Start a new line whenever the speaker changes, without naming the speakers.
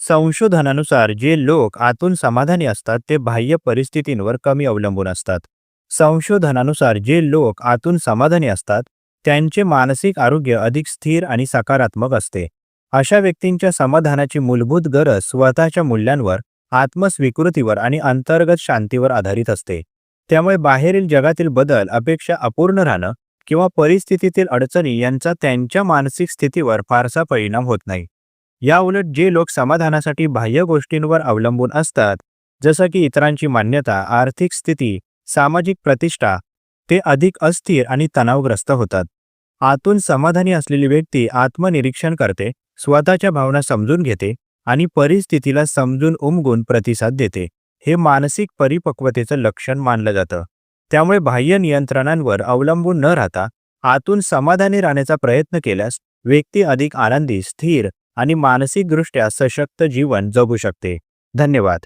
संशोधनानुसार जे लोक आतून समाधानी असतात ते बाह्य परिस्थितींवर कमी अवलंबून असतात. संशोधनानुसार जे लोक आतून समाधानी असतात त्यांचे मानसिक आरोग्य अधिक स्थिर आणि सकारात्मक असते. अशा व्यक्तींच्या समाधानाची मूलभूत गरज स्वतःच्या मूल्यांवर, आत्मस्वीकृतीवर आणि अंतर्गत शांतीवर आधारित असते. त्यामुळे बाहेरील जगातील बदल, अपेक्षा अपूर्ण राहणं किंवा परिस्थितीतील अडचणी यांचा त्यांच्या मानसिक स्थितीवर फारसा परिणाम होत नाही. याउलट जे लोक समाधानासाठी बाह्य गोष्टींवर अवलंबून असतात, जसं की इतरांची मान्यता, आर्थिक स्थिती, सामाजिक प्रतिष्ठा, ते अधिक अस्थिर आणि तणावग्रस्त होतात. आतून समाधानी असलेली व्यक्ती आत्मनिरीक्षण करते, स्वतःच्या भावना समजून घेते आणि परिस्थितीला समजून उमगून प्रतिसाद देते. हे मानसिक परिपक्वतेचं लक्षण मानलं जातं. त्यामुळे बाह्य नियंत्रणांवर अवलंबून न राहता आतून समाधानी राहण्याचा प्रयत्न केल्यास व्यक्ती अधिक आनंदी, स्थिर आणि मानसिकदृष्ट्या सशक्त जीवन जगू शकते. धन्यवाद.